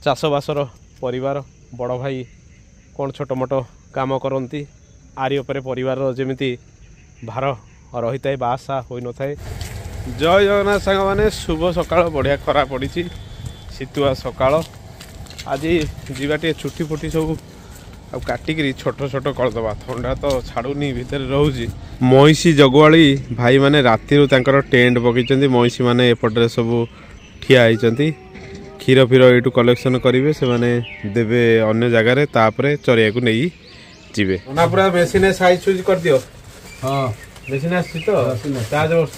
चाषबासर परिवार बड़ भाई कौन छोट मोट काम करती आरी उपरे परिवार जमी भार रही था बासा हो न था। जय जगन्नाथ सांग मैंने शुभ सकाळ बढ़िया खरा पड़ी शीतुआ सकाळ आज जीवा छुट्टी फुटी सब काटिक छोट छोट करदे थंडा तो छाड़ूनी भितर रोचे। महिषी जगुआली भाई माने राति टेंट पकई महिषी माने एपटे सब ठिया होती क्षीर फीर यू कलेक्शन करेंगे से माने देवे अन्य जगार तापर चरिया को नहीं जीवे ना पूरा मेसीन साइज सुइज कर दियो। हाँ मेसीन आसी तो चार्ज बस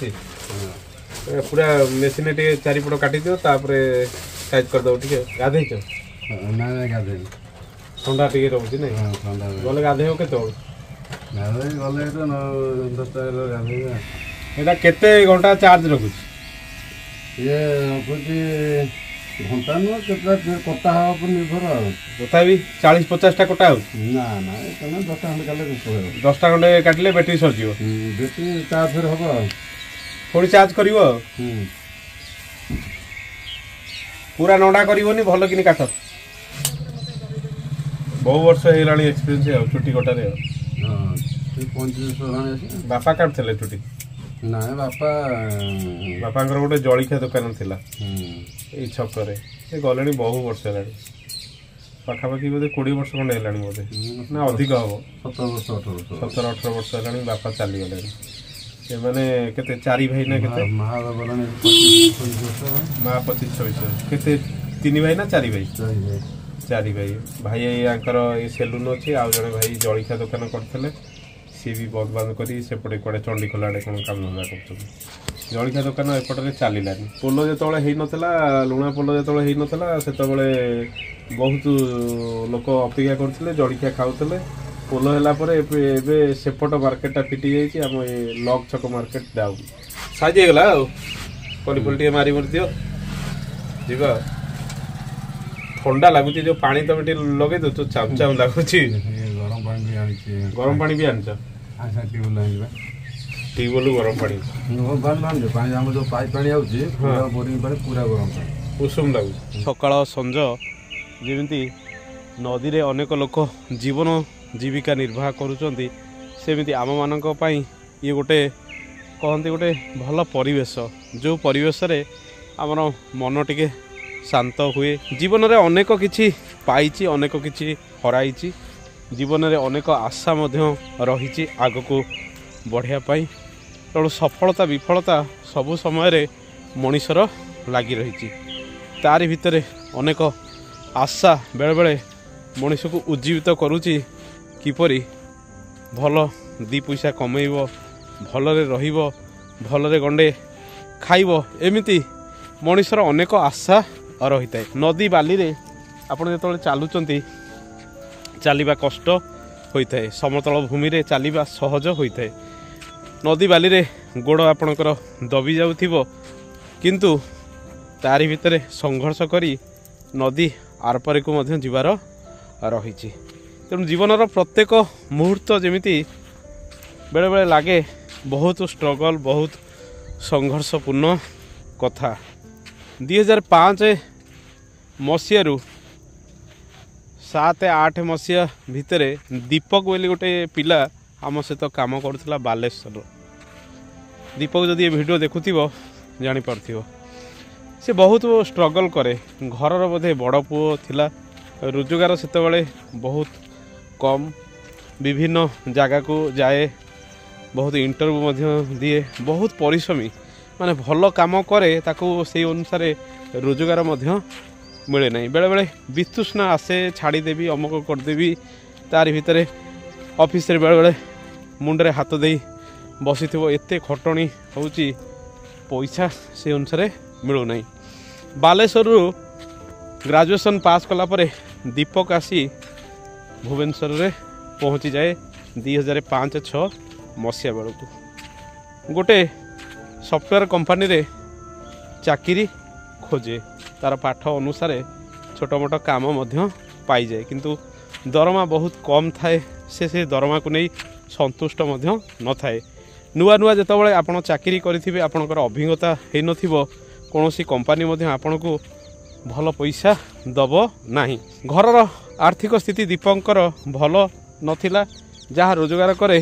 पूरा मेसीन टे चारिपट काटी दियो तापर साइज कर दो ठीक गाधे ना गाधे ठंडा टे रोचे ना गले गाधे के केते घंटा चार्ज रखुच ये घंटा नुह कटा हाँ निर्भर तथापि 40-50 टा कटा ना ना 10 खंडे 10 टा खंडे काटिले बैटरी सरज बैटरी चार्ज फिर हम पुणी चार्ज कर पूरा नंडा करनी भल कि काट बहु वर्ष होगा एक्सपीरियंस चुटी कटार 35 वर्ष बापा काटुले चुटी ना बापा गोटे जलिखिया दुकान थिला ये छकरे से गले बहु वर्ष है पाखापाखि बोधे 20 वर्ष खंडे है बोधे ना अधिक हम 17-18 वर्ष है बापा चली गले से मैंने केते 4 भाई ना केते माँ 25-26 केते 3 भाई ना 4 भाई 4 भाई भाई ये सेलून अच्छी आउ जड़े भाई जलिखिया दुकान करते सी भी बंद बंद करी सेपटे कड़े चंडीखोला आड़े कौन काम धंदा कर जलिखिया दुकान एपटे चलानी पोल जो होता लुणा पोल जो होता से बहुत लोक अपेक्षा करते जलिखिया खाऊले पोल है सेपट मार्केटा फिटी जाइए आम ये लक छक मार्केट डाउन साइज होगा पली पली मारी मारी दियो जीवा ठंडा लगुच जो पानी तुम लगे दो तो चाम चाम लगुच गरम पानी भी आन ट्यूबवेल गरम पानी जो पाइप पानी बोरिंग पानी पूरा गरम पानी उषुम लगुच सकाळ संज जमी नदी रे अनेक लोक जीवन जीविका निर्वाह करुँच सेमती आम मान ये गोटे कहते गोटे भल परिवेश जो परिवेश रे आमर मन टिके शांत हुए जीवन रे अनेक किछि पाइछि अनेक किछि हराइछि जीवन रे अनेक आशा मध्य रही आग को बढ़िया पाई तेणु सफलता विफलता सबु समय मनीषर लगी रही तारि भितर अनेक आशा बेले बेले मनीष को उज्जीवित करुच्ची किपरि भल 2 पैसा कमेब भलरे रहिब भलरे गंडे खाइब एमिति मनीषर अनेक आशा रही है। नदी बाली रे आपण जो चलुंट चलवा कष्ट होता है समतल भूमि रे चलवा सहज होता है नदी बाली रे गोड़ आपणकर दबी जाउथिबो किंतु तारि भितर संघर्ष करी नदी आरपारे को मध्य जीवार रही तेणु जीवनर प्रत्येक मुहूर्त जमिति बेले बेले लगे बहुत स्ट्रगल बहुत संघर्षपूर्ण कथा 2005 मसीह 7-8 मसीहा भितर दीपक बोली गोटे पिला आम सहित काम करुला बालेश्वर दीपक जदि ये वीडियो देखुथिबो जानि पारथिबो से बहुत स्ट्रगल करे घरर बोधे बड़ पुओ थिला रोजगार सेतबेले बहुत कम विभिन्न जगह को जाए बहुत इंटरव्यू मध्य दिए बहुत परिश्रमी माने भल काम करे ताकू से अनुसार रोजगार मध्य मिले ना बेले बेले वितृष्णा आसे छाड़देवी अमुक करदेवी तारि भितर ऑफिस रे बेले बेले मुंडरे हाथ दे बसी एते खटणी होची पैसा से अनुसार मिलू ना बालेश्वर ग्रेजुएशन पास कला परे दीपक आसी भुवनेश्वर रे पहुँची जाए 2005-06 मसीहा बेलू गोटे सॉफ्टवेयर कंपनी रे चाकरी खोजे तार पाठ अनुसार छोट मोट काम पाई जाए किंतु दरमा बहुत कम थाए से दरमा को नहीं संतुष्ट न थाए नुआ नुआ जितेबाला आपड़ चाकरी करेंगे आपणकर अभिज्ञता हो नथिबो कौन सी कंपनी आपन को भल पैसा दब नाही। घरर आर्थिक स्थिति दीपंकर भल नथिला। जहाँ रोजगार करे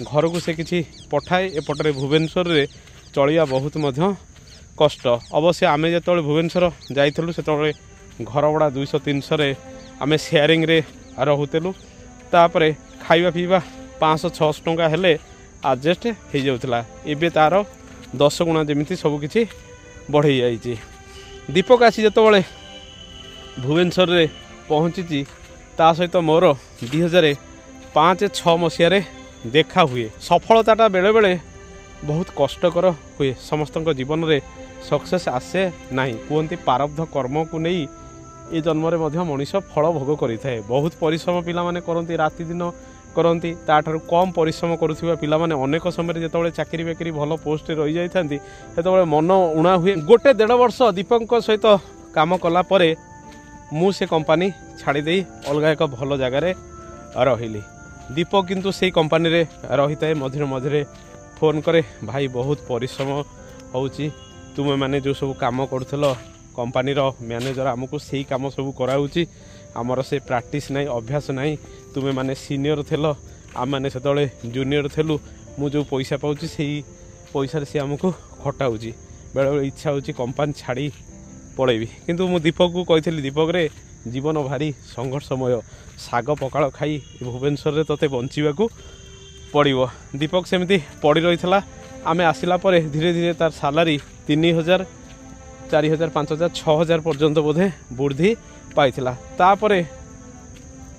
घर को से किछि पठाए। एपटे भुवनेश्वर रे चलिया बहुत मध्य कष्ट। अवश्य आमे जेतबेले भुवनेश्वर जाइथिलु सेतबेले घर भड़ा 200-300 रे आमे शेयरिंग रे रहुतेलु। तापरे खाइबा पीवा 500-600 टंका हेले एडजस्ट हो जाउथला। एबे तार 10 गुणा जेमिति सब किछि बढ़ई जाइछि। दीपक आसी जेतबेले भुवनेश्वर रे पहुँची ता सहित मोर 2005-6 मसीह रे देखा हुए। सफलताटा बेले बेले बहुत कष्टकर हुए। समस्त जीवन रे सक्सेस आसे नाही। कहते प्रारब्ध कर्म को नहीं ए जन्म रे मध्य मनीष फल भोग करि थाए। बहुत परिश्रम पिला माने करंती, राति दिन करंती। ताठारु कम परिश्रम करुथिबा पिला माने अनेक समय जेतबेले चाकरी बाकरी भल पोस्ट रही जाइथांती सेतबेले मन उणा हुए। 1.5 वर्ष दीपक सहित काम कला परे मु से कंपनी छाड़ी दे अलग एक भल जगार रही। दीपक किंतु से कंपनी रे रही थाए। मझे मझे फोन करे, भाई बहुत परिश्रम होउची, तुमे माने जो सब काम करुथलो कंपनी रो मैनेजर आमको से काम सब कराउची। आमर से प्रैक्टिस नहीं, अभ्यास नहीं। तुमे माने सीनियर थेलो, आम माने सेतबेले जूनियर थेलु। मु जो पैसा पाउची से पैसा से आमको खटाउची। बेले बेले इच्छा होची कंपनी छाड़ी पड़ेबी। किंतु मु दीपक को कही, दीपक रे जीवन भारी संघर्षमय। साग पकाळ खाई भुवनेश्वर रे तते बंचिबाकू पड़िबो। दीपक सेमती पड़ी रही था। आमे आसिला परे धीरे धीरे तार सालारी 3000, 4000, 5000, 6000 पर्यंत बोधे वृद्धि पाइथिला। तापरे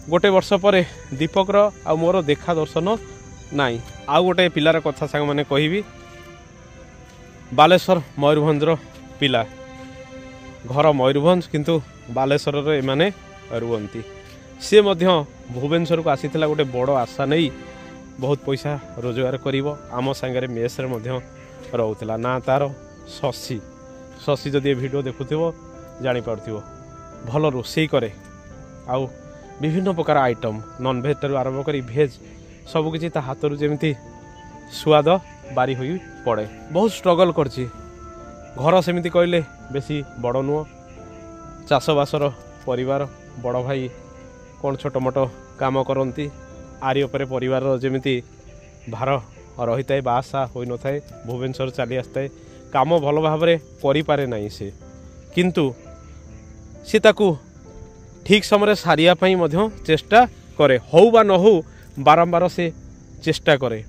गोटे वर्ष पर दीपक रो आ मोर देखा दर्शन नाई। आ गोटे पिलार कथा सांग माने कहिबी। बालेश्वर मयूरभंजर पिला, घर मयूरभंज किंतु बालेश्वर रे माने रुहंती। से मध्य भुवनेश्वर को आसीथिला गोटे बड़ आशा नहीं बहुत पैसा रोजगार करिवो। आम सांगरे मेस रे मध्य रहउथिला। ना तार शशि। शशि जदि वीडियो देखुथिबो जानि पारथिबो। भल रोषेई करे। आउ विभिन्न प्रकार आइटम नॉन भेज ठारू आरंभ करी भेज सबकि ता हाथरू जेमिति स्वाद बारी होई पड़े। बहुत स्ट्रगल करछि। घर सेमिति कहले बेसी बड़ नुह। चाषबासर परिवार, बड़ भाई कौन छोट मोट काम करती। आरी उपरे परिवार जेमिति भार रही थाए, बासा हो न थाए। भुवनेश्वर चली आसताए, काम भल भाव करि पारे नाही से। किंतु से ताकू ठीक समय सारिया पई मध्य चेष्टा करे। हौ बा न हो बारंबार से चेष्टा करे।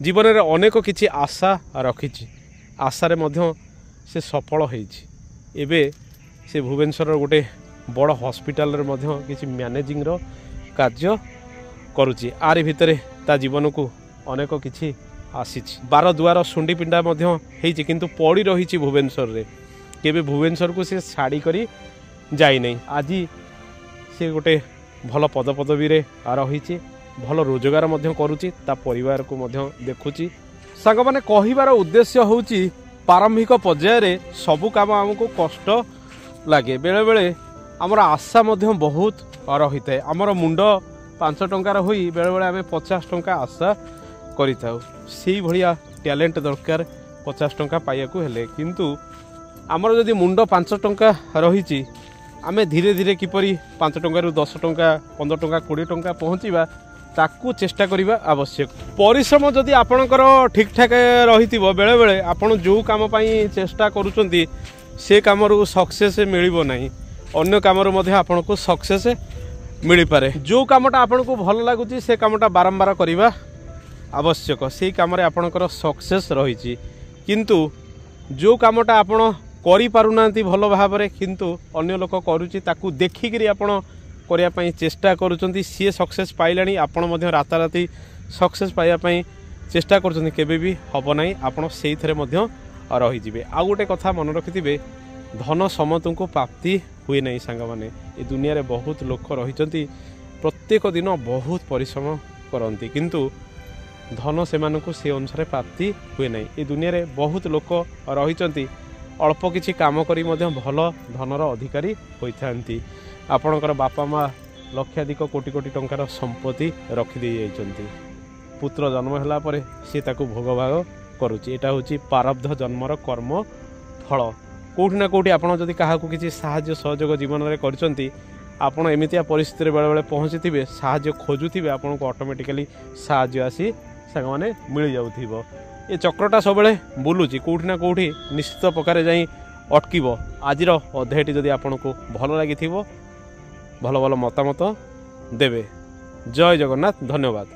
जीवन रे अनेक किछि आशा रखिछि। आशारे मध्य से सफल होइछि। एबे से भुवनेश्वर गोटे बड़ हॉस्पिटल रे मध्य किछि मैनेजिंग रो कार्य करुछि। आरि भितरे ता जीवन को अनेक किछि आसीछि। 12 दुआर सुंडी पिंडा मध्य हेइछि किंतु पड़ी रहिछि भुवनेश्वर रे। केबे भुवनेश्वर को से छाड़ी करी जाई नै। आजी से गोटे भल पदपदवी रे रहिछि। भल रोजगार मध्य करुछि। ता परिवार को मध्य देखुछि। सांग माने कहिबार उद्देश्य होउछि प्रारंभिक पर्याय रे सबु काम हमको कष्ट लागे। बेले बेले आमर आशा मध्य बहुत रही थाए। आमर मुंड 5 टंकार होई बेले बेले आमे 50 टंका आशा करि थाउ। सेही भलिया टैलेंट दरकार 50 टंका पाइया को हेले। किंतु आमर जदि मुंड 5 टंका रहिछि आमे धीरे धीरे किपरि 5 टंका 10 टंका 15 टंका 20 टंका पहुँचीबा ताकू चेष्टा करिबा आवश्यक। परिश्रम जदि आपणकर ठीक ठाक रहिथिबो बेले बेले आपण जो काम पई चेष्टा करूचंती से कामरू सक्सेस मिलिबो नाही। अन्य कामरू मध्ये आपनको सक्सेस मिली पारे। जो कामटा आपनको भल लागुची से कामटा बारंबार करिबा आवश्यक। से काम रे आपणकर सक्सेस रहिची। किंतु जो कामटा आपण करि पारुनांती भल भाबरे किंतु अन्य लोक करूची ताकू देखिकरी आपण करिया पई चेष्टा करूचंती सी सक्सेस पाइलानी। आपण मध्ये राताराती सक्सेस पाइया पई चेष्टा करूचंती केबे भी हबो नाही। आपण सेही थरे मध्ये रही जिवे। आ गोटे कथा मन रखिथिबे धन समतको प्राप्ति हुए नहीं। सांग माने ए दुनिया रे बहुत लोक रहिचंती प्रत्येक दिन बहुत परिश्रम करंती किंतु धन से मानकु से अनुसार प्राप्ति हुए नहीं। ए दुनिया रे बहुत लोक रहिचंती अल्प किछि काम करी मध्ये भल धनर अधिकारी होइथांती। आपणकर बापा माँ लक्षाधिक कोटी कोटी टंकार संपत्ति रखी दे जाइचंती। पुत्र जन्म होला परे से ताकू भोग भाग करुची। एटा होची प्रारब्ध जन्मर कर्म फल। कोठी ना कोठी आपण जदि काहाकू किसी साहाय्य सहयोग जीवन में करचंती आपण एमितिया परिस्थिति बेले बेले पहुँची साहाय्य खोजुथिबे आपण को ऑटोमेटिकली साहाय्य आसी सांग माने मिल जाउथिबो। ये चक्रटा सब बुलूची कोठी ना कोठी निश्चित प्रकार जाई अटकिबो। आजिर अध्यायटी जदि आपण को भल लागिथिबो भल भल मतामत देवे। जय जगन्नाथ, धन्यवाद।